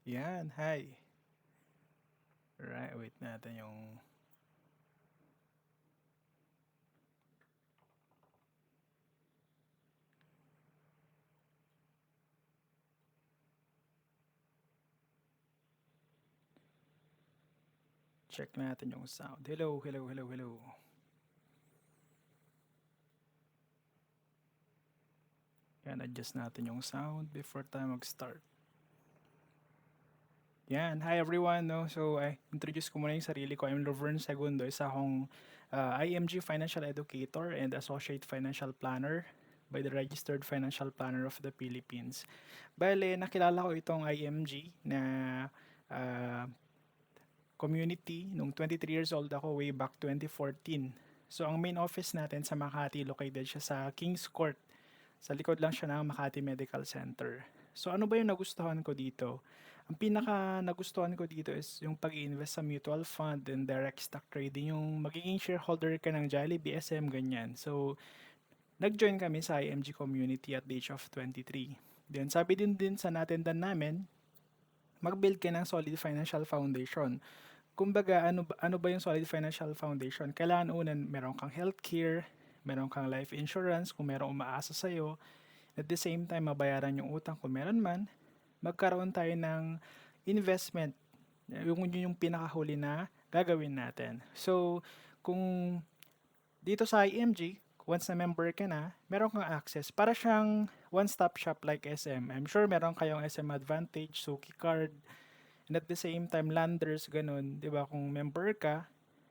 Yan, hi. Right, wait natin yung check natin yung sound. Hello, hello, hello, hello. Yan, adjust natin yung sound before tayo mag-start. Yan, hi everyone. No? So, introduce ko muna yung sarili ko. I'm Lovern Segundo, isa akong IMG Financial Educator and Associate Financial Planner by the Registered Financial Planner of the Philippines. Bale, nakilala ko itong IMG na uh, community nung 23 years old ako way back 2014. So ang main office natin sa Makati, located siya sa Kings Court. Sa likod lang siya ng Makati Medical Center. So ano ba yung nagustuhan ko dito? Ang pinaka nagustuhan ko dito is yung pag-invest sa mutual fund and direct stock trading, yung magiging shareholder ka ng Jollibee, SM, ganyan. So nag-join kami sa IMG community at the age of 23. Then sabi din sa natendan namin, mag-build ka ng solid financial foundation. Kumbaga, ano ba yung solid financial foundation? Kailangan unan, meron kang healthcare, meron kang life insurance kung merong umaasa sa'yo. At the same time, mabayaran yung utang kung meron man. Magkaroon tayo ng investment. Yun yung pinakahuli na gagawin natin. So, kung dito sa IMG, once na member ka na, meron kang access. Para siyang one-stop shop like SM. I'm sure meron kayong SM Advantage, Suki Card, and at the same time, Landers, ganun. 'Di ba? Kung member ka,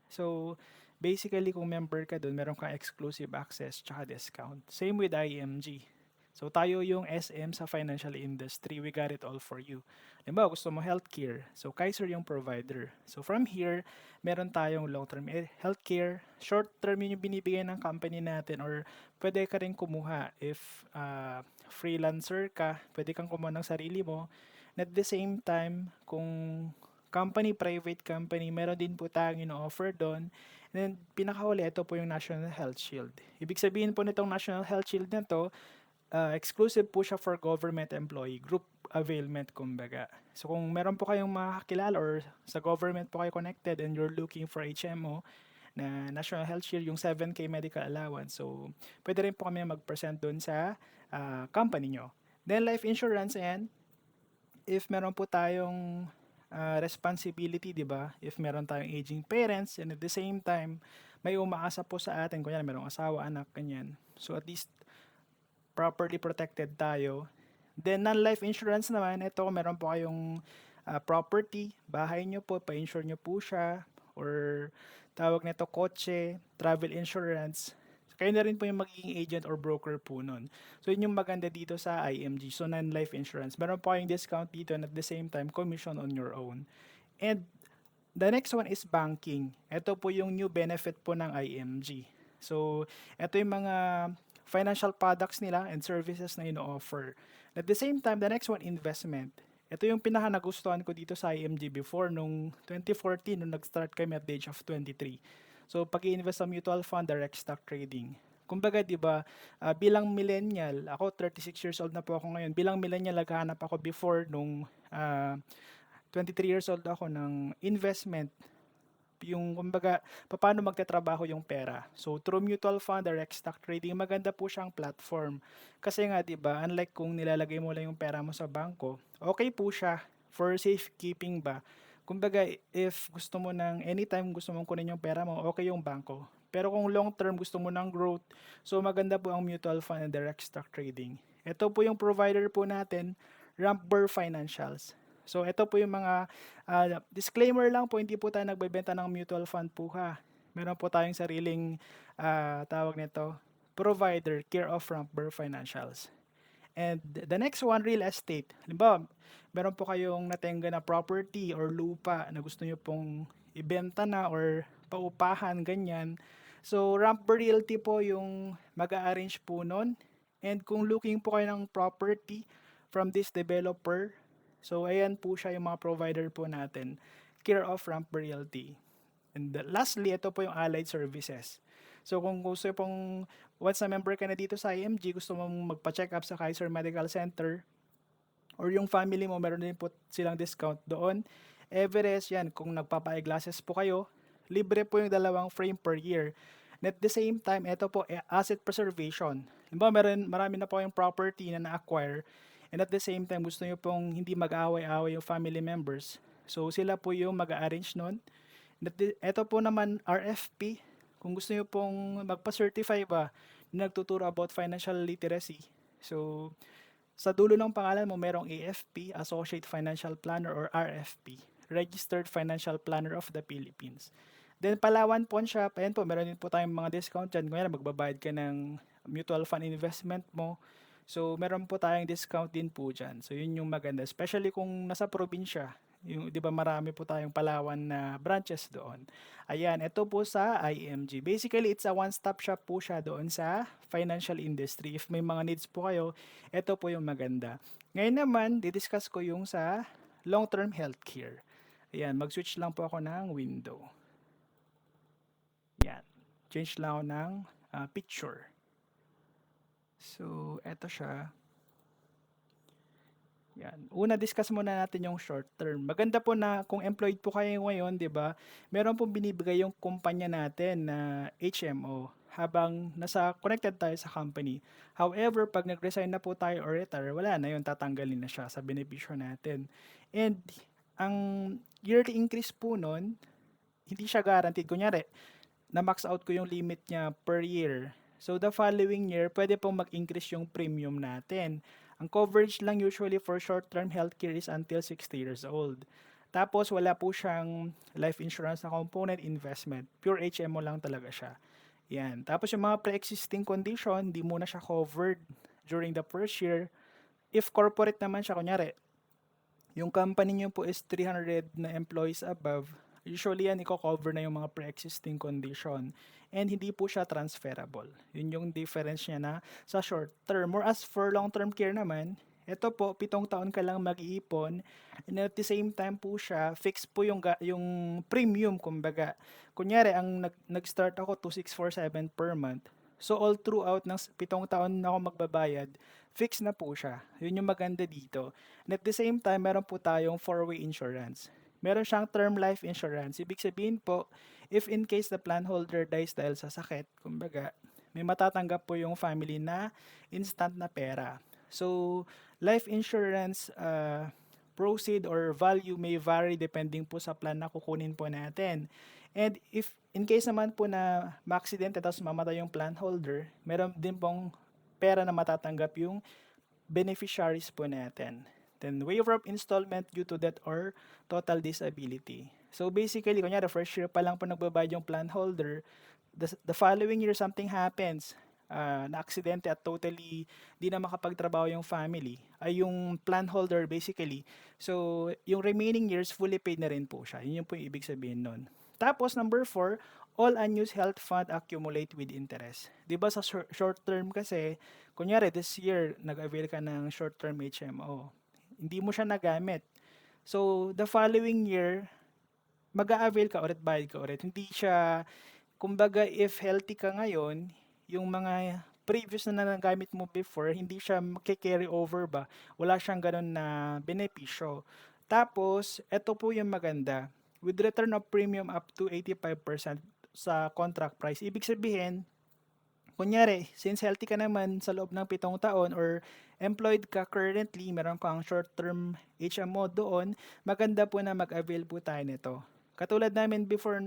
so basically kung member ka doon, meron kang exclusive access tsaka discount. Same with IMG. So tayo yung SM sa financial industry, we got it all for you. Diba, gusto mo healthcare. So Kaiser yung provider. So from here, meron tayong long-term healthcare, short-term yun yung binibigay ng company natin, or pwede ka rin kumuha if freelancer ka, pwede kang kumuha ng sarili mo. And at the same time, kung company, private company, meron din po tayong ino-offer doon. And then, pinakahuli, ito po yung National Health Shield. Ibig sabihin po nitong National Health Shield na to, exclusive po siya for government employee, group availment kumbaga. So kung meron po kayong makakilala or sa government po kayo connected and you're looking for HMO na National Health Shield, yung 7K medical allowance. So pwede rin po kami mag-present doon sa company nyo. Then life insurance, and if meron po tayong responsibility, 'di ba? If meron tayong aging parents and at the same time may umaasa po sa atin, kunya merong asawa, anak, ganyan. So at least properly protected tayo. Then non-life insurance naman, ito meron po kayong property, bahay nyo po, pa-insure nyo po siya, or tawag nito kotse, travel insurance. Kayo na rin po yung magiging agent or broker po nun. So yun yung maganda dito sa IMG. So non-life insurance. Meron po kayong discount dito and at the same time commission on your own. And the next one is banking. Ito po yung new benefit po ng IMG. So, ito yung mga financial products nila and services na ino-offer. At the same time, the next one, investment. Ito yung pinaka nagustuhan ko dito sa IMG before nung 2014 nung nag-start kami at the age of 23. So, pag-i-invest sa mutual fund, direct stock trading. Kumbaga, 'di ba, bilang millennial, ako 36 years old na po ako ngayon. Bilang millennial, naghahanap ako before nung 23 years old ako ng investment, yung kumbaga paano magtatrabaho yung pera. So through mutual fund, direct stock trading, maganda po siyang platform. Kasi nga 'di ba, unlike kung nilalagay mo lang yung pera mo sa bangko, okay po siya for safekeeping ba. Kumbaga if gusto mo ng anytime gusto mong kunin yung pera mo, okay yung bangko. Pero kung long term gusto mo ng growth, so maganda po ang mutual fund and direct stock trading. Ito po yung provider po natin, Rampber Financials. So ito po yung mga disclaimer lang po, hindi po tayo nagbebenta ng mutual fund po ha. Meron po tayong sariling tawag nito, provider, care of Rampber Financials. And the next one, real estate. Halimbawa, meron po kayong natenga na property or lupa na gusto nyo pong ibenta na or paupahan, ganyan. So, Rampber Realty po yung mag-a-arrange po nun. And kung looking po kayo ng property from this developer, so ayan po siya yung mga provider po natin. Care of Rampber Realty. And lastly, ito po yung allied services. So kung gusto pong, once na member ka na dito sa IMG, gusto mong magpa-check up sa Kaiser Medical Center, or yung family mo meron din po silang discount doon. Everest yan, kung nagpapa-eyeglasses po kayo, libre po yung dalawang frame per year. And at the same time, ito po, asset preservation. Diba, marami na po yung property na na-acquire, and at the same time, gusto nyo pong hindi mag-away-away yung family members. So, sila po yung mag-arrange nun. Ito po naman, RFP, kung gusto nyo pong magpa-certify ba, na nagtuturo about financial literacy. So, sa dulo ng pangalan mo, merong AFP, Associate Financial Planner, or RFP, Registered Financial Planner of the Philippines. Then Palawan Pawn Shop, ayan po, meron din po tayong mga discount dyan. Kung magbabayad ka ng mutual fund investment mo, so meron po tayong discount din po dyan. So yun yung maganda, especially kung nasa probinsya. Yung, di ba marami po tayong Palawan na branches doon. Ayan, ito po sa IMG. Basically, it's a one-stop shop po siya doon sa financial industry. If may mga needs po kayo, ito po yung maganda. Ngayon naman, didiscuss ko yung sa long-term healthcare. Ayan, mag-switch lang po ako ng window. Yan. Change lang ako ng picture. So, eto siya. Yan. Una, discuss muna natin yung short term. Maganda po na kung employed po kayo ngayon, di ba, meron pong binibigay yung kumpanya natin na HMO habang nasa connected tayo sa company. However, pag nag-resign na po tayo or retire, wala na yun, tatanggalin na siya sa benepisyo natin. And ang yearly increase po nun, hindi siya guaranteed. Kunyari, na-max out ko yung limit niya per year. So, the following year, pwede pong mag-increase yung premium natin. Ang coverage lang usually for short-term healthcare is until 60 years old. Tapos, wala po siyang life insurance na component investment. Pure HMO lang talaga siya. Yan. Tapos, yung mga pre-existing condition, di muna siya covered during the first year. If corporate naman siya, kunyari, yung company nyo po is 300 na employees above, usually yan i-cover na yung mga pre-existing condition, and hindi po siya transferable. Yun yung difference niya na sa short term. Or as for long-term care naman, ito po, 7 taon ka lang mag-iipon, and at the same time po siya, fixed po yung premium, kumbaga. Kunyari, ang nag-start ako 2,647 per month. So all throughout ng 7 taon na ako magbabayad, fixed na po siya. Yun yung maganda dito. And at the same time, meron po tayong 4-way insurance. Meron siyang term life insurance. Ibig sabihin po, if in case the plan holder dies dahil sa sakit, kumbaga, may matatanggap po yung family na instant na pera. So, life insurance proceed or value may vary depending po sa plan na kukunin po natin. And if in case naman po na ma-accident tapos mamatay yung plan holder, meron din pong pera na matatanggap yung beneficiaries po natin. Then, waiver of installment due to death or total disability. So, basically, kunyari, first year pa lang po nagbabayad yung plan holder, the following year something happens, na-aksidente at totally di na makapagtrabaho yung family, ay yung plan holder basically. So, yung remaining years, fully paid na rin po siya. Yun yung po yung ibig sabihin nun. Tapos, number 4, all unused health fund accumulate with interest. Di ba sa short term kasi, kunyari this year, nag-avail ka ng short term HMO. Hindi mo siya nagamit. So, the following year, mag-a-avail ka ulit, bayad ka ulit. Hindi siya, kumbaga, if healthy ka ngayon, yung mga previous na nagamit mo before, hindi siya carry over ba? Wala siyang ganun na benepisyo. Tapos, eto po yung maganda. With return of premium up to 85% sa contract price. Ibig sabihin, kunyari, since healthy ka naman sa loob ng 7 taon or employed ka currently, meron kang short-term HMO doon, maganda po na mag-avail po tayo nito. Katulad namin before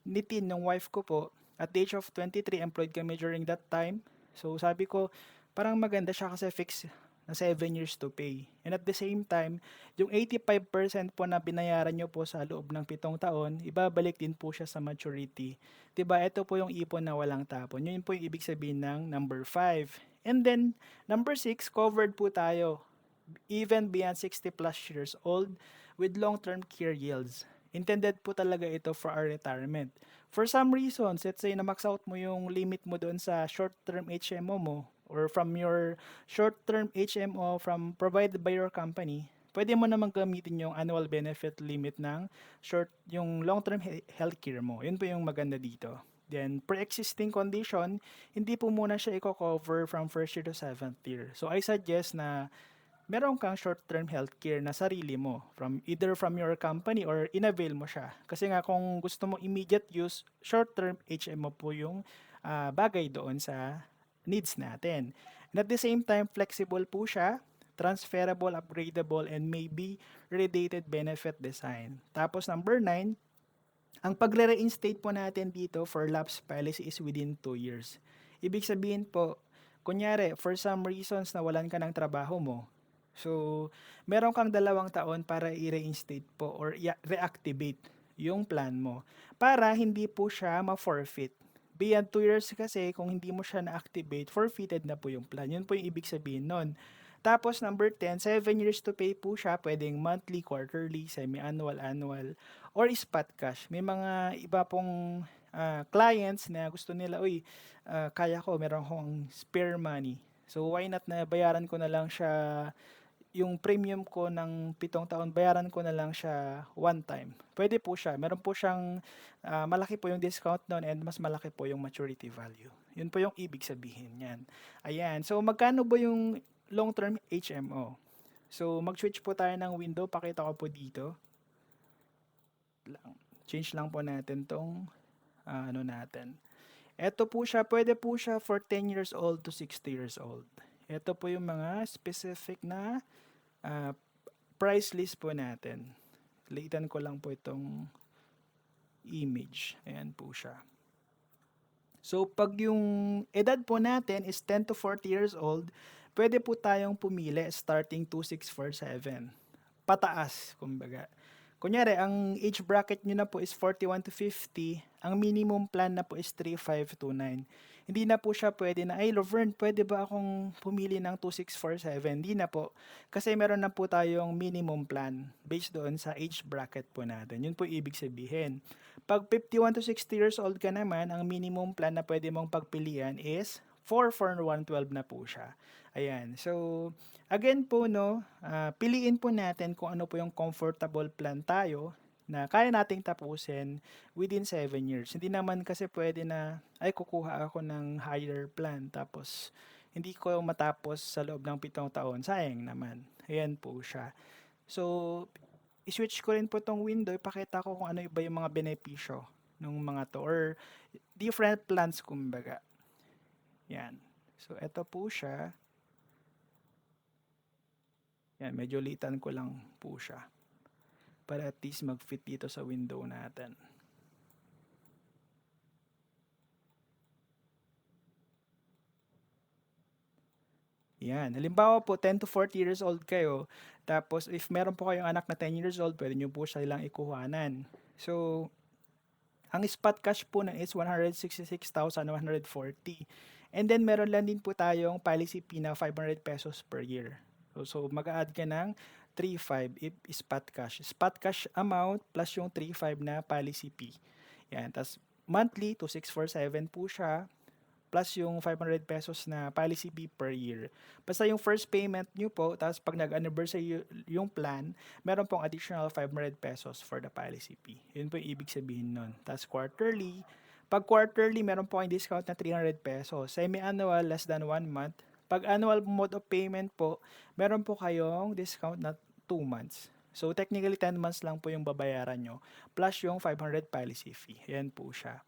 ni Tin, ng wife ko po, at the age of 23, employed kami during that time. So sabi ko, parang maganda siya kasi fix na 7 years to pay. And at the same time, yung 85% po na binayaran nyo po sa loob ng 7 taon, ibabalik din po siya sa maturity. Diba, ito po yung ipon na walang tapon. Yun po yung ibig sabihin ng number 5. And then, number 6, covered po tayo even beyond 60 plus years old with long-term care yields. Intended po talaga ito for our retirement. For some reasons, let's say na max out mo yung limit mo doon sa short-term HMO mo or from your short-term HMO from provided by your company, pwede mo naman gamitin yung annual benefit limit ng yung long-term healthcare mo. Yun po yung maganda dito. Then, pre-existing condition, hindi po muna siya i-cover from first year to 7th year. So, I suggest na meron kang short-term healthcare na sarili mo either from your company or inavail mo siya. Kasi nga kung gusto mo immediate use, short-term HMO po yung bagay doon sa needs natin. And at the same time, flexible po siya, transferable, upgradable, and maybe related benefit design. Tapos number 9, ang pagre-reinstate po natin dito for lapse policy is within 2 years. Ibig sabihin po, kunyari, for some reasons nawalan ka ng trabaho mo, so meron kang 2 taon para i-reinstate po or reactivate yung plan mo para hindi po siya ma-forfeit. Beyond 2 years kasi, kung hindi mo siya na-activate, forfeited na po yung plan. Yun po yung ibig sabihin nun. Tapos number 10, 7 years to pay po siya, pwedeng monthly, quarterly, semi-annual, annual, or spot cash. May mga iba pong clients na gusto nila, uy, kaya ko, meron akong spare money. So why not na bayaran ko na lang siya, yung premium ko ng 7 taon, bayaran ko na lang siya one time. Pwede po siya. Meron po siyang, malaki po yung discount noon and mas malaki po yung maturity value. Yun po yung ibig sabihin yan. Ayan. So magkano ba yung long-term HMO? So mag-switch po tayo ng window. Pakita ko po dito. Change lang po natin tong ano natin. Ito po siya, pwede po siya for 10 years old to 60 years old. Ito po yung mga specific na price list po natin. Liitan ko lang po itong image. Ayan po siya. So, pag yung edad po natin is 10 to 40 years old, pwede po tayong pumili starting 2647. Pataas, kumbaga. Kunyari, ang age bracket nyo na po is 41 to 50. Ang minimum plan na po is 3529. Hindi na po siya pwede na, ay Lovern, pwede ba akong pumili ng 2647? Hindi na po. Kasi meron na po tayong minimum plan based doon sa age bracket po natin. Yun po ibig sabihin. Pag 51 to 60 years old ka naman, ang minimum plan na pwede mong pagpilian is 44112 na po siya. Ayan. So, again po, no, piliin po natin kung ano po yung comfortable plan tayo na kaya nating tapusin within 7 years. Hindi naman kasi pwede na, ay kukuha ako ng higher plan tapos hindi ko matapos sa loob ng 7 taon. Sayang naman. Ayan po siya. So, i-switch ko rin po tong window, ipakita ko kung ano iba yung mga benepisyo ng mga to or different plans kumbaga. Yan. So, ito po siya. Yan, medyo litan ko lang po siya. Para at least mag-fit dito sa window natin. Yan. Halimbawa po, 10 to 40 years old kayo. Tapos, if meron po kayong anak na 10 years old, pwede nyo po silang ikuhanan. So, ang spot cash po na is 166,140. And then, meron lang din po tayong policy fee na 500 pesos per year. So mag-a-add ka ng 3,500 if spot cash. Spot cash amount plus yung 3,500 na policy fee. Yan. Tapos, monthly, 2,647 po siya plus yung 500 pesos na policy fee per year. Basta yung first payment nyo po, tapos pag nag-anniversary yung plan, meron pong additional 500 pesos for the policy fee. Yun po yung ibig sabihin nun. Tapos quarterly, pag quarterly, meron po kayong discount na 300 pesos. Semi-annual, less than 1 month. Pag annual mode of payment po, meron po kayong discount na 2 months. So technically 10 months lang po yung babayaran nyo plus yung 500 policy fee. Yan po siya.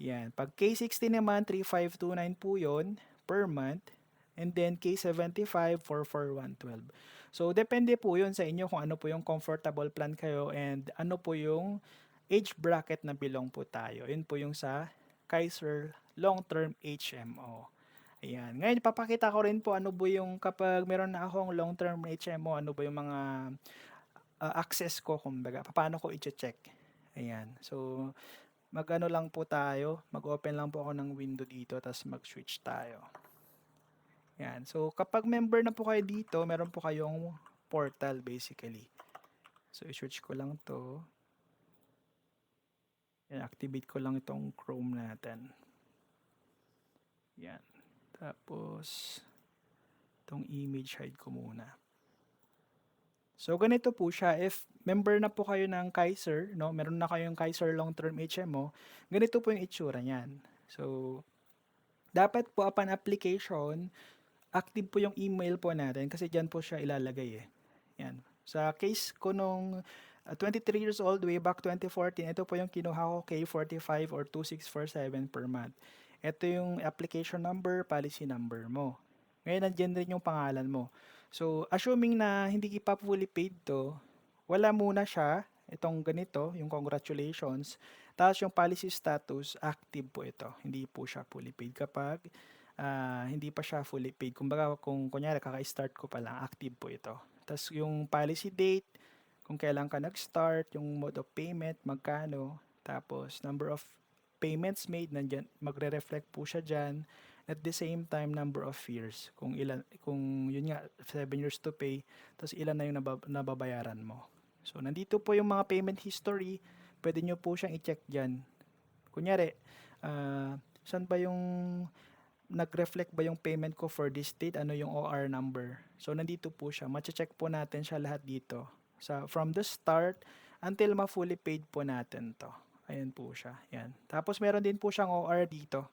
Yan. Pag K60 naman, 3,529 po yun per month. And then K75, 4,412. So depende po yun sa inyo kung ano po yung comfortable plan kayo and ano po yung age bracket na belong po tayo. Yun po yung sa Kaiser Long-Term HMO. Ayan. Ngayon, papakita ko rin po ano po yung kapag meron na akong long-term HMO, ano ba yung mga access ko, kumbaga, paano ko i-check. Ayan. So, mag-ano lang po tayo, mag-open lang po ako ng window dito, tapos mag-switch tayo. Ayan. So, kapag member na po kayo dito, meron po kayong portal basically. So, i-switch ko lang to. Ayan, activate ko lang itong Chrome natin. Ayan. Tapos, itong image hide ko muna. So, ganito po siya. If member na po kayo ng Kaiser, no, meron na kayong Kaiser Long-Term HMO, ganito po yung itsura niyan. So, dapat po upon application, active po yung email po natin kasi diyan po siya ilalagay eh. Yan. Sa case ko nung 23 years old, way back 2014, ito po yung kinuha ko K45 or 2647 per month. Ito yung application number, policy number mo. Ngayon, nandiyan rin yung pangalan mo. So, assuming na hindi pa fully paid to, wala muna siya, itong ganito, yung congratulations. Tapos yung policy status, active po ito. Hindi po siya fully paid kapag hindi pa siya fully paid. Kumbaga, kung kunyari, kaka-start ko pa lang, active po ito. Tapos yung policy date, kung kailan ka nag-start, yung mode of payment, magkano, tapos number of payments made, nandyan, magre-reflect po siya dyan. At the same time, number of years. Kung ilan, kung yun nga, 7 years to pay, tapos ilan na yung nababayaran mo. So, nandito po yung mga payment history. Pwede nyo po siyang i-check dyan. Kunyari, saan ba yung nag-reflect ba yung payment ko for this date? Ano yung OR number? So, nandito po siya. Mache-check po natin siya lahat dito. From the start until ma-fully paid po natin to. Ayan po siya. Yan. Tapos, meron din po siyang OR dito.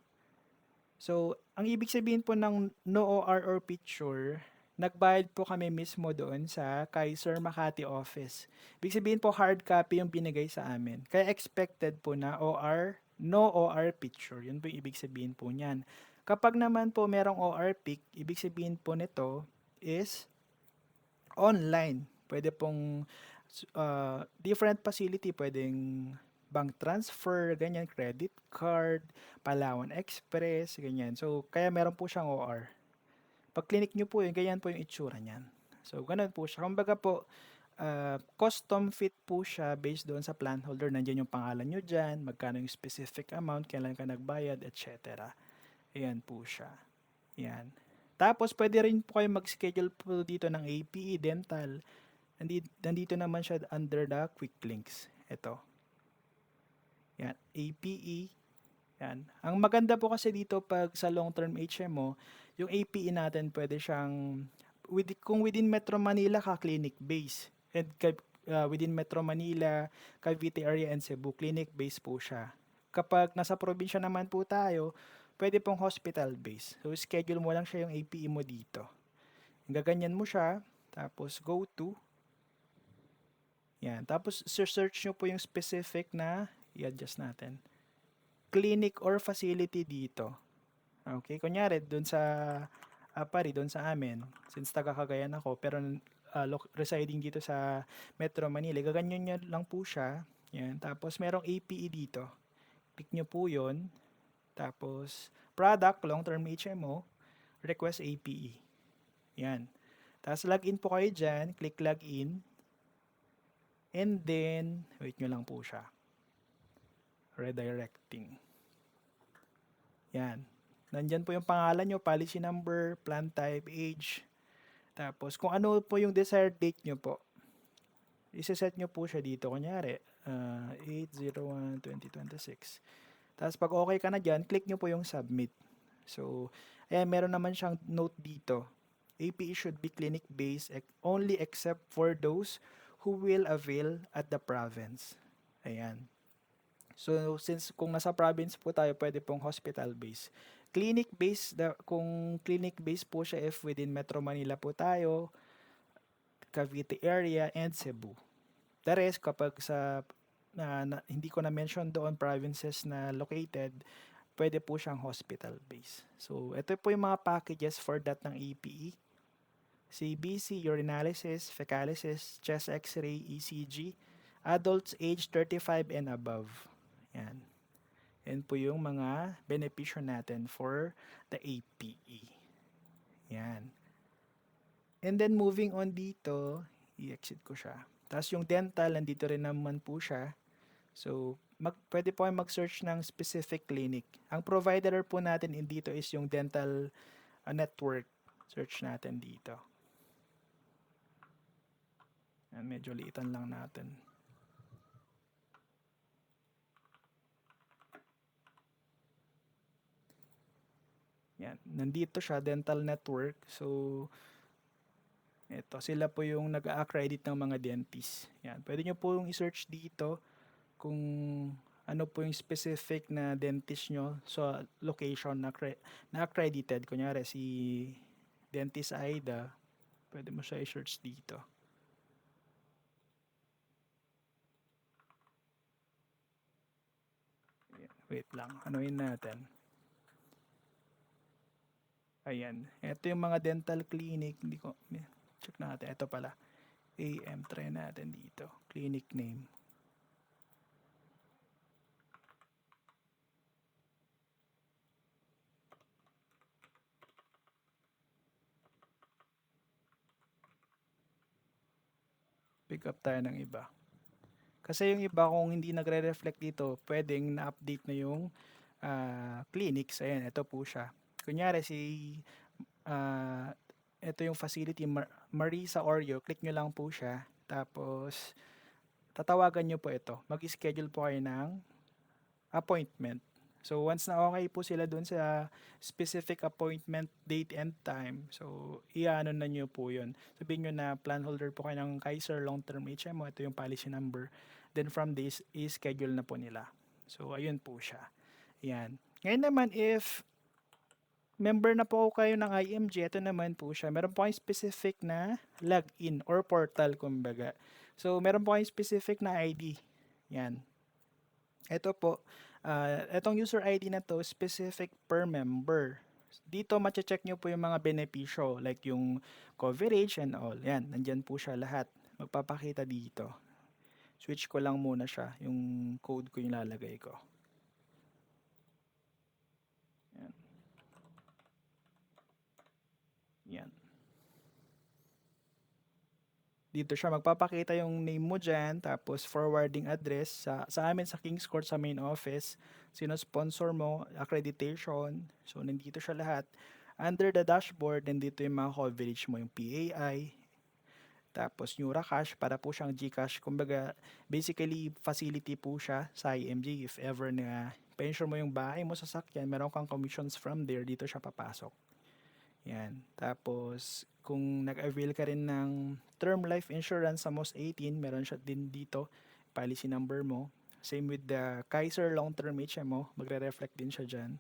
So, ang ibig sabihin po ng no OR or picture, nagbayad po kami mismo doon sa Kaiser Makati office. Ibig sabihin po hard copy yung binigay sa amin. Kaya expected po na OR, no OR picture. Yun po yung ibig sabihin po niyan. Kapag naman po merong OR pic, ibig sabihin po nito is online. Pwede pong different facility, pwedeng bank transfer, ganyan, credit card, Palawan Express, ganyan. So, kaya meron po siyang OR. Pag clinic nyo po yun, ganyan po yung itsura niyan. So, ganun po siya. Kumbaga po, custom fit po siya based doon sa plan holder. Nandiyan yung pangalan nyo dyan, magkano yung specific amount, kailan ka nagbayad, etc. Ayan po siya. Yan. Tapos, pwede rin po kayo mag-schedule po dito ng APE, dental. Nandito naman siya under the quick links. Ito. Yan, APE. Yan. Ang maganda po kasi dito pag sa long-term HMO, yung APE natin pwede siyang, kung within Metro Manila ka, clinic base. And within Metro Manila, Cavite area and Cebu, clinic base po siya. Kapag nasa probinsya naman po tayo, pwede pong hospital base. So, schedule mo lang siya yung APE mo dito. Gaganyan mo siya, tapos go to. Yan. Tapos, search nyo po yung specific na i-adjust natin. Clinic or facility dito. Okay, kunyari doon sa doon sa amin, since taga Cagayan ako, pero residing dito sa Metro Manila, gaganyan nyo lang po siya. Yan, tapos merong APE dito. Click nyo po yun. Tapos, product, long-term HMO, request APE. Yan. Tapos, login po kayo dyan. Click login. And then, wait nyo lang po siya. Redirecting. Yan. Nandyan po yung pangalan nyo, policy number, plan type, age. Tapos, kung ano po yung desired date nyo po, isa-set nyo po siya dito. Kunyari, 8/01/2026. Tapos, pag okay ka na dyan, click nyo po yung submit. So, ayan, meron naman siyang note dito. APE should be clinic-based only except for those who will avail at the province. Ayan. So, since kung nasa province po tayo, pwede pong hospital-based. Clinic-based, kung clinic-based po siya if within Metro Manila po tayo, Cavite area, and Cebu. The rest, kapag sa hindi ko na-mention doon, provinces na located, pwede po siyang hospital-based. So, ito po yung mga packages for that ng APE. CBC, urinalysis, fecalysis, chest x-ray, ECG, adults age 35 and above. Yan. Yan po yung mga benepisyo natin for the APE. Yan. And then moving on dito, i-exit ko siya. Tapos yung dental, nandito rin naman po siya. So, pwede po kayo mag-search ng specific clinic. Ang provider po natin dito is yung dental network. Search natin dito. Yan, medyo liitan lang natin. Yan, nandito siya, dental network. So, ito, sila po yung nag-accredit ng mga dentist. Yan, pwede nyo po yung i-search dito kung ano po yung specific na dentist nyo sa location na accredited. Kunyari, si Dentist Aida, pwede mo siya i-search dito. Wait lang, anuin natin. Ayan, ito yung mga dental clinic. Hindi ko, check natin. Ito pala. AM, try natin dito. Clinic name. Pick up tayo ng iba. Kasi yung iba kung hindi nagre-reflect dito, pwedeng na-update na yung clinics. Ayan, ito po siya. Kunyari ito yung facility, Marisa Oreo, click nyo lang po siya. Tapos, tatawagan nyo po ito. Mag-schedule po kayo ng appointment. So, once na okay po sila dun sa specific appointment date and time, so, i-ano na nyo po yun. Sabihin nyo na plan holder po kayo ng Kaiser Long-Term HMO, ito yung policy number. Then from this, i-schedule na po nila. So, ayun po siya. Yan. Ngayon naman, if member na po kayo ng IMG, ito naman po siya. Meron po kayong specific na login or portal, kumbaga. So, meron po kayong specific na ID. Yan. Ito po, itong user ID na to, specific per member. Dito, mache-check nyo po yung mga benepisyo, like yung coverage and all. Yan, nandyan po siya lahat. Magpapakita dito. Switch ko lang muna siya, yung code ko yung lalagay ko. Yan. Yan. Dito siya magpapakita yung name mo dyan, tapos forwarding address sa amin sa King's Court sa main office, sino sponsor mo, accreditation, so nandito siya lahat. Under the dashboard, nandito yung mga coverage mo, yung PAI, tapos Cash, para po siyang GCash, kumbaga basically facility po siya sa IMG. If ever na pension mo yung bahay mo sa sakyan, meron kang commissions from there, dito siya papasok. Yan. Tapos, kung nag-avail ka rin ng term life insurance sa MOS 18, meron siya din dito, policy number mo. Same with the Kaiser long-term HMO, magre-reflect din siya dyan.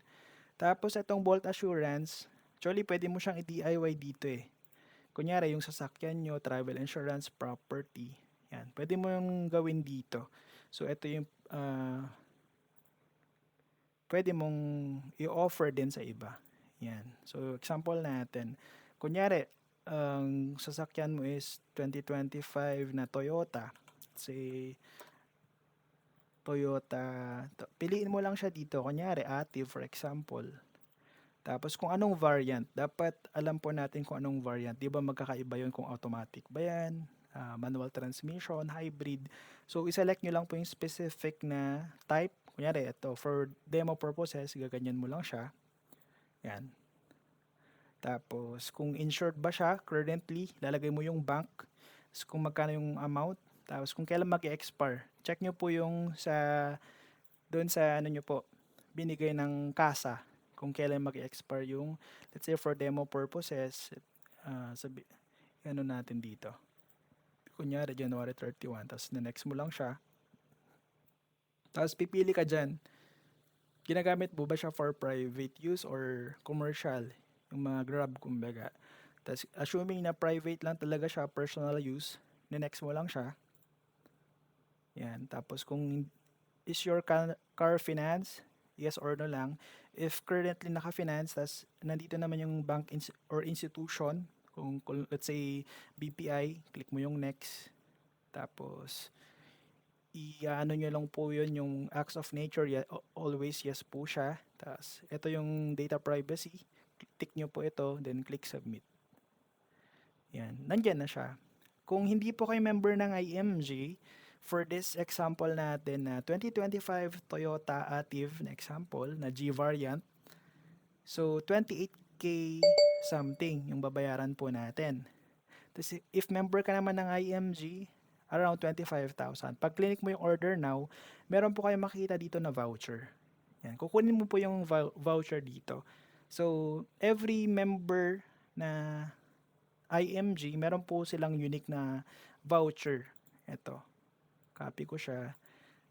Tapos, itong Bolt Assurance, actually, pwede mo siyang i-DIY dito eh. Kunyari, yung sasakyan nyo, travel insurance, property, yan. Pwede mo yung gawin dito. So, ito yung pwede mong i-offer din sa iba. Yan. So, example natin. Kunyari, ang sasakyan mo is 2025 na Toyota. Say, Toyota. Piliin mo lang siya dito. Kunyari, Active for example. Tapos kung anong variant, dapat alam po natin kung anong variant. Di ba magkakaiba yun kung automatic ba yan, manual transmission, hybrid. So, iselect nyo lang po yung specific na type. Kunyari, ito, for demo purposes, gaganyan mo lang siya. Yan. Tapos, kung insured ba siya, currently, lalagay mo yung bank. Tapos, kung magkano yung amount. Tapos, kung kailan mag-expire. Check nyo po yung doon sa ano nyo po, binigay ng kasa. Kung kailan mag-expire yung, let's say for demo purposes, ano natin dito. Kunyari, January 31. Tapos, na-next mo lang siya. Tapos, pipili ka dyan. Ginagamit mo ba siya for private use or commercial? Yung mga Grab, kumbaga. Tapos, assuming na private lang talaga siya, personal use, next mo lang siya. Yan. Tapos, kung is your car finance, yes or no lang. If currently naka-finance, tas nandito naman yung bank or institution, kung let's say BPI, click mo yung next. Tapos, i-ano nyo lang po yun, yung acts of nature, always yes po siya. Tapos, ito yung data privacy. Tick nyo po ito, then click submit. Yan, nandyan na siya. Kung hindi po kayo member ng IMG, for this example natin na 2025 Toyota Active na example, na G variant, so 28K something yung babayaran po natin. Tapos if member ka naman ng IMG, around 25,000. Pag clinic mo yung order now, meron po kayong makita dito na voucher. Yan, kukunin mo po yung voucher dito. So, every member na IMG, meron po silang unique na voucher. Ito. Copy ko siya.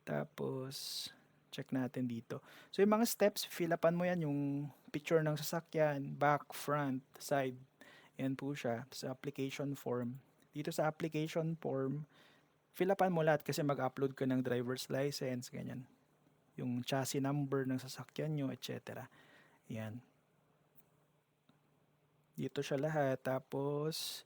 Tapos, check natin dito. So, yung mga steps, fill upan mo yan, yung picture ng sasakyan, back, front, side. Yan po siya sa application form. Dito sa application form, fill upan mo lahat kasi mag-upload ka ng driver's license, ganyan. Yung chassis number ng sasakyan nyo, etc. Yan. Dito siya lahat. Tapos,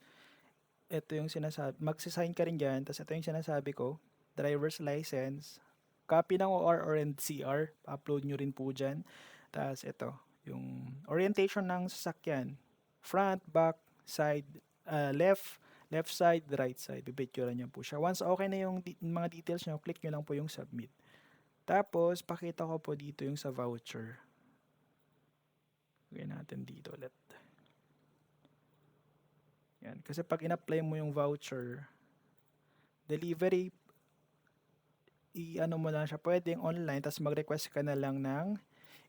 ito yung sinasabi. Magsisign ka rin dyan. Tapos ito yung sinasabi ko. Driver's license. Copy ng OR or NCR. Upload nyo rin po dyan. Tapos ito. Yung orientation ng sasakyan. Front, back, side, left side, right side. Bibidyoran nyo po siya. Once okay na yung mga details nyo, click nyo lang po yung submit. Tapos, pakita ko po dito yung sa voucher. Lagyan natin dito ulit. Yan. Kasi pag in-apply mo yung voucher, delivery, i-ano mo lang siya, pwedeng online, tapos mag-request ka na lang ng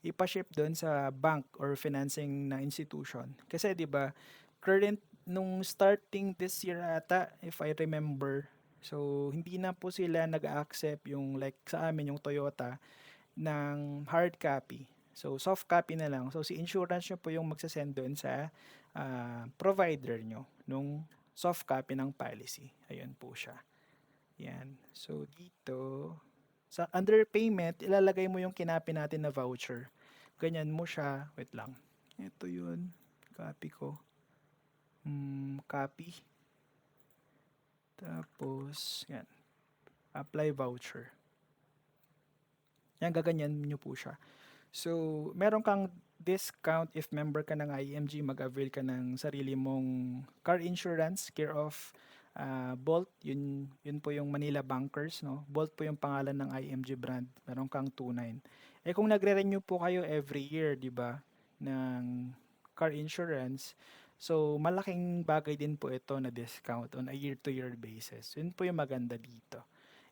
ipa-ship doon sa bank or financing na institution. Kasi 'di ba, current nung starting this year ata, if I remember, so hindi na po sila nag-accept yung like sa amin yung Toyota ng hard copy. So soft copy na lang. So si insurance nyo po yung magsasend doon sa provider nyo nung soft copy ng policy. Ayun po siya. Yan. So, dito, sa under payment, ilalagay mo yung kinapi natin na voucher. Ganyan mo siya. Wait lang. Ito yun. Copy ko. Copy. Tapos, yan. Apply voucher. Yan, gaganyan nyo po siya. So, meron kang discount if member ka ng IMG, mag-avail ka ng sarili mong car insurance, care of Bolt, yun po yung Manila Bankers, no? Bolt po yung pangalan ng IMG brand. Meron kang 2.9. Eh kung nagre-renew po kayo every year, 'di ba, ng car insurance, so malaking bagay din po ito na discount on a year-to-year basis. Yun po yung maganda dito.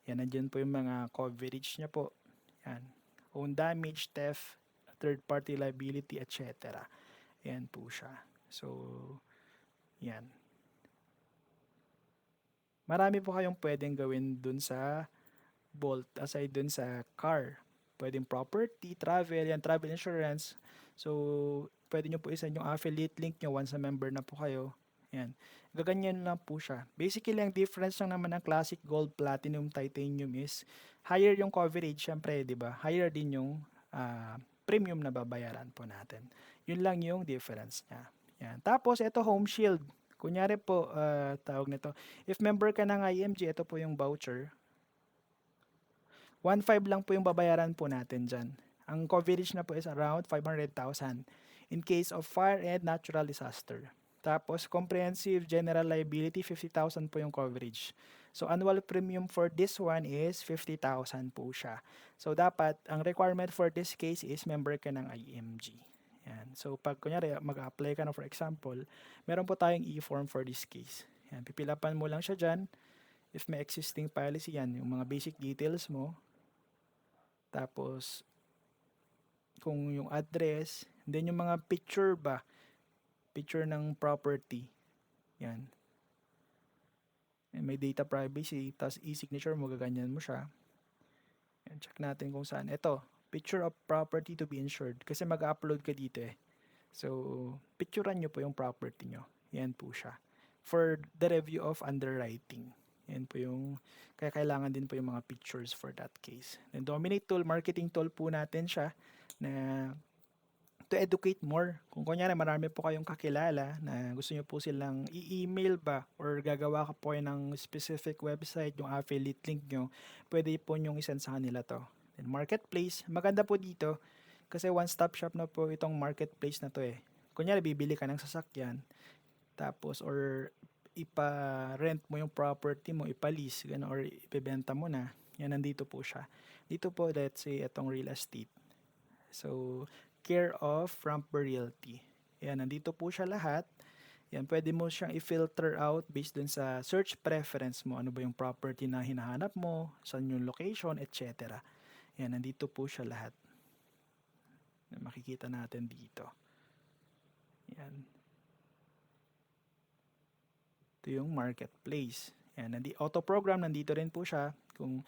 Yan, nandiyan po yung mga coverage niya po. Yan. Own damage, theft, third-party liability, etc. Yan po siya. So, yan. Marami po kayong pwedeng gawin dun sa Bolt aside dun sa car. Pwedeng property, travel, yan, travel insurance. So, pwede nyo po isa yung affiliate link nyo once na member na po kayo. Yan. Gaganyan lang po siya. Basically, ang difference lang naman ng Classic Gold, Platinum, Titanium is higher yung coverage, syempre, di ba? Higher din yung premium na babayaran po natin. Yun lang yung difference niya. Yan. Tapos, ito Home Shield. Kunyari po, tawag nito, if member ka ng IMG, ito po yung voucher. 1.5 lang po yung babayaran po natin dyan. Ang coverage na po is around 500,000 in case of fire and natural disaster. Tapos, comprehensive general liability, 50,000 po yung coverage. So, annual premium for this one is 50,000 po siya. So, dapat, ang requirement for this case is member ka ng IMG. Yan. So, pag kunyari, mag-apply ka na for example, meron po tayong e-form for this case. Yan. Pipilapan mo lang siya dyan. If may existing policy yan, yung mga basic details mo. Tapos, kung yung address, then yung mga picture ba, picture ng property. Yan. And may data privacy, tapos e-signature mo, gaganyan mo siya. Yan, check natin kung saan. Ito, picture of property to be insured. Kasi mag-upload ka dito eh. So, picturean nyo po yung property nyo. Yan po siya. For the review of underwriting. Yan po yung, kaya kailangan din po yung mga pictures for that case. Then Dominate tool, marketing tool po natin siya na to educate more. Kung kunyari marami po kayong kakilala na gusto nyo po silang i-email ba or gagawa ka po ng specific website, yung affiliate link nyo, pwede po nyong isend sa kanila to. Then Marketplace, maganda po dito kasi one-stop shop na po itong marketplace na to eh. Kunyari bibili ka ng sasakyan, tapos or ipa-rent mo yung property mo, ipa-lease, gano'n, or ipebenta mo na, yan, nandito po siya. Dito po, let's say, itong real estate. So, care of Ramper Realty. Yan, nandito po siya lahat. Yan, pwede mo siyang i-filter out based dun sa search preference mo. Ano ba yung property na hinahanap mo, saan yung location, etc. Yan, nandito po siya lahat. Makikita natin dito. Yan. Ito yung marketplace. Yan, auto program, nandito rin po siya. Kung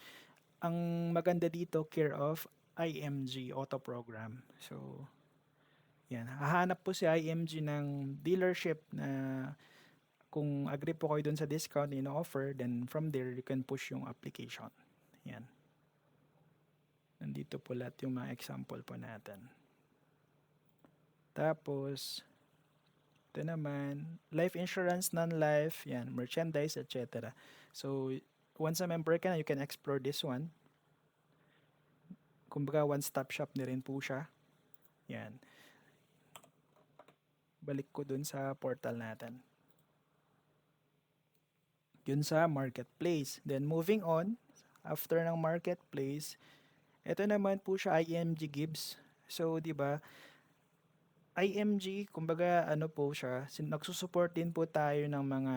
ang maganda dito, care of IMG auto program. So, Yan, hahanap po si IMG ng dealership na kung agree po kayo dun sa discount na ino-offer, then from there, you can push yung application. Yan. Nandito po lahat yung mga example po natin. Tapos, ito naman, life insurance, non-life, yan, merchandise, etc. So, once a member ka na, you can explore this one. Kumbaga, one-stop shop na rin po siya. Yan. Balik ko dun sa portal natin. Yun sa marketplace. Then, moving on, after ng marketplace, ito naman po siya IMG Gibbs. So, di ba, IMG, kumbaga ano po siya, nagsusupport din po tayo ng mga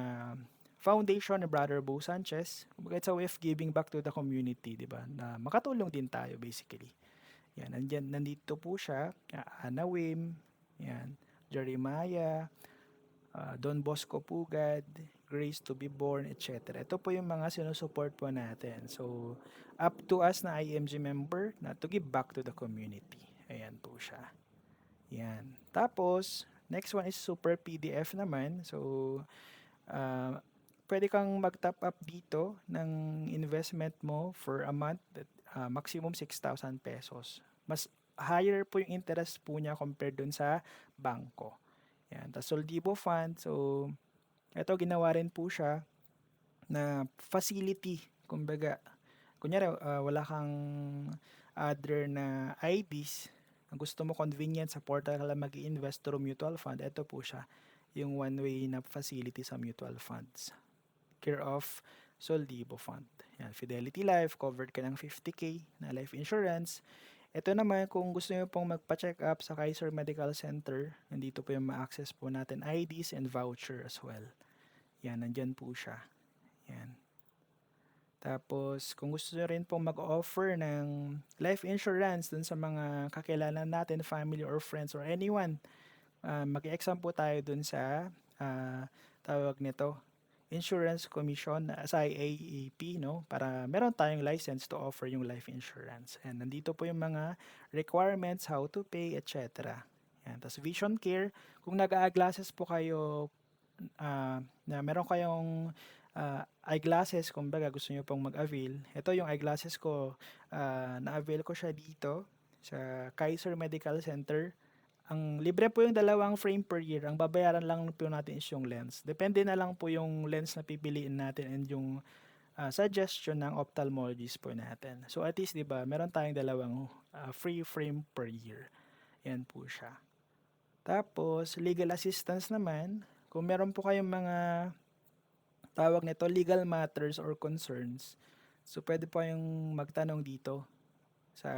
foundation ni Brother Bo Sanchez. Kumbaga it's a way of giving back to the community, di ba? Na makatulong din tayo basically. Yan, nandito po siya, Ana Wim, yan, Jeremiah, Don Bosco Pugad, Grace to be Born, etc. Ito po yung mga sinusupport po natin. So, up to us na IMG member na to give back to the community. Ayan po siya. Yan. Tapos, next one is super PDF naman. So, pwede kang mag-top up dito ng investment mo for a month, maximum 6,000 pesos. Mas higher po yung interest po niya compared dun sa bangko. Yan. Tapos, Soldibo Fund. So, ito ginawa rin po siya na facility. Kumbaga, kunyari, wala kang other na IDs, ang gusto mo convenient sa portal ka lang mag-i-invest through mutual fund, ito po siya, yung one-way na facility sa mutual funds. Care of Soldibo Fund. Yan, Fidelity Life, covered ka ng 50k na life insurance. Ito naman, kung gusto nyo pong magpa-check up sa Kaiser Medical Center, nandito po yung ma-access po natin IDs and voucher as well. Yan, nandyan po siya. Yan. Tapos, kung gusto nyo rin pong mag-offer ng life insurance dun sa mga kakilala natin, family or friends or anyone, mag-exam po tayo dun sa tawag nito, Insurance Commission sa IAAP, no? Para meron tayong license to offer yung life insurance. And nandito po yung mga requirements, how to pay, etc. Yan. Tapos Vision Care, kung nag-a-glasses po kayo, na meron kayong eyeglasses, kumbaga gusto nyo pong mag-avail. Ito yung eyeglasses ko, na-avail ko siya dito sa Kaiser Medical Center. Ang libre po yung 2 frame per year. Ang babayaran lang po natin is yung lens. Depende na lang po yung lens na pipiliin natin and yung suggestion ng ophthalmologist po natin. So at least, di ba, meron tayong 2 free frame per year. Yan po siya. Tapos, legal assistance naman. Kung meron po kayong mga tawag nito legal matters or concerns, so pwede po yung magtanong dito sa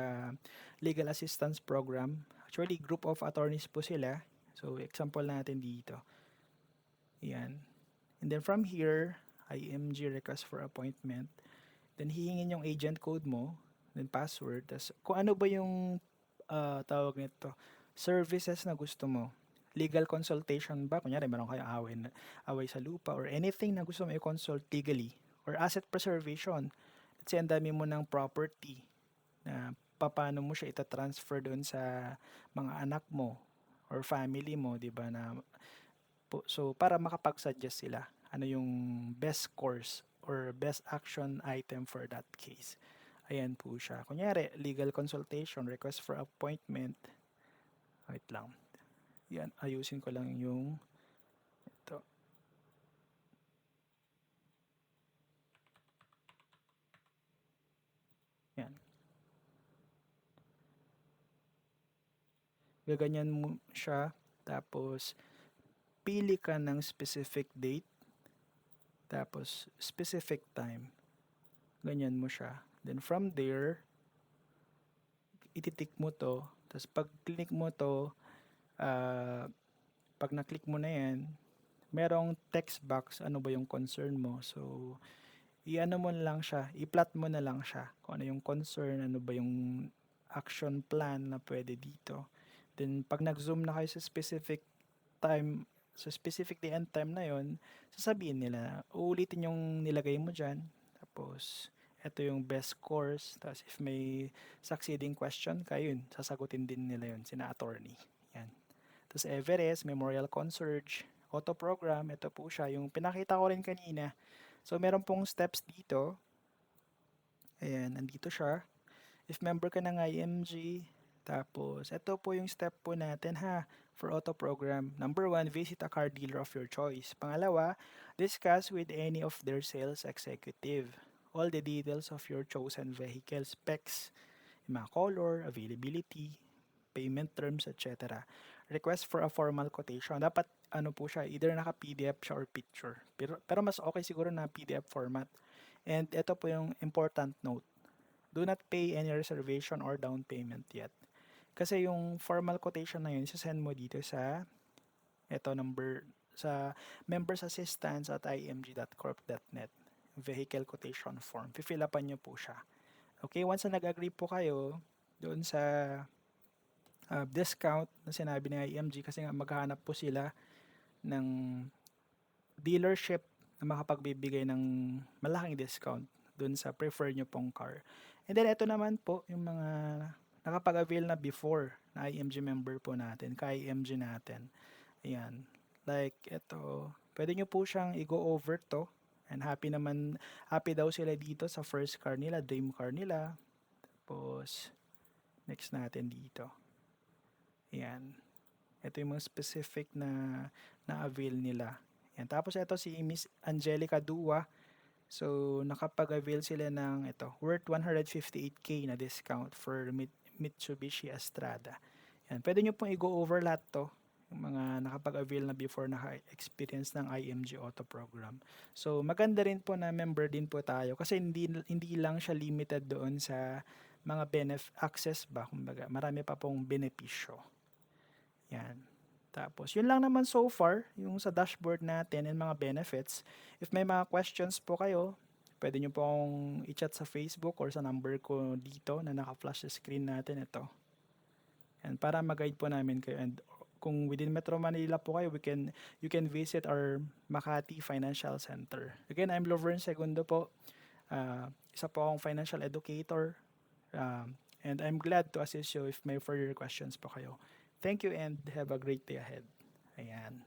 legal assistance program. Actually, group of attorneys po sila. So, example natin dito. Yan. And then from here, IMG request for appointment. Then, hihingin yung agent code mo. Then, password. Tapos, kung ano ba yung tawag nito, services na gusto mo. Legal consultation ba? Kunyari, meron kayong away sa lupa or anything na gusto mo i-consult legally. Or asset preservation. Let's say, ang dami mo ng property na paano mo siya ita-transfer doon sa mga anak mo or family mo, 'di ba, na so para makapag-suggest sila ano yung best course or best action item for that case. Ayan po siya. Kunyari, legal consultation, request for appointment. Wait lang. Yan, ayusin ko lang yung ito. Yan. Gaganyan mo siya. Tapos, pili ka ng specific date. Tapos, specific time. Ganyan mo siya. Then, from there, ititik mo to. Tapos, pag click mo to, pag na-click mo na yan, merong text box, ano ba yung concern mo. So, i-ano mo na lang siya, i-plot mo na lang siya kung ano yung concern, ano ba yung action plan na pwede dito. Then, pag nag-zoom na kayo sa specific time, sa specific day and time na yon, sasabihin nila, uulitin yung nilagay mo dyan. Tapos, ito yung best course. Tapos, if may succeeding question ka, yun, sasagutin din nila yun, sina attorney. Yan. Tapos Everest, Memorial Concierge, Auto Program, ito po siya, yung pinakita ko rin kanina. So, meron pong steps dito. Ayan, nandito siya. If member ka ng IMG, tapos ito po yung step po natin ha, for auto program. Number 1, visit a car dealer of your choice. Pangalawa, discuss with any of their sales executive all the details of your chosen vehicle specs, yung mga color, availability, payment terms, etc. Request for a formal quotation. Dapat ano po siya, either naka-PDF siya or picture. Pero mas okay siguro na PDF format. And ito po yung important note. Do not pay any reservation or down payment yet. Kasi yung formal quotation na yun, send mo dito sa ito number sa members assistance at img.corp.net vehicle quotation form. Fill upan nyo po siya. Okay, once na nag-agree po kayo doon sa discount na sinabi ni IMG kasi nga maghahanap po sila ng dealership na makapagbibigay ng malaking discount dun sa prefer nyo pong car. And then ito naman po yung mga nakapag-avail na before na IMG member po natin, ka-IMG natin. Ayan. Like ito, pwede nyo po siyang i-go over to and happy daw sila dito sa first car nila, dream car nila. Tapos, next natin dito. Ayan. Ito yung mga specific na avail nila. Ayan. Tapos ito si Miss Angelica Dua. So, nakapag-avail sila ng ito, worth 158k na discount for Mitsubishi Astrada. Ayan. Pwede nyo pong i-go over lahat to. Yung mga nakapag-avail na before naka-experience ng IMG Auto Program. So, maganda rin po na member din po tayo kasi hindi lang siya limited doon sa mga access ba, kumbaga, marami pa pong benepisyo. Yan. Tapos, yun lang naman so far, yung sa dashboard natin and mga benefits. If may mga questions po kayo, pwede nyo pong i-chat sa Facebook or sa number ko dito na naka-flash sa screen natin ito. And para mag-guide po namin kayo. And kung within Metro Manila po kayo, you can visit our Makati Financial Center. Again, I'm Lovern Segundo po. Isa po akong financial educator. And I'm glad to assist you if may further questions po kayo. Thank you and have a great day ahead. Ayan.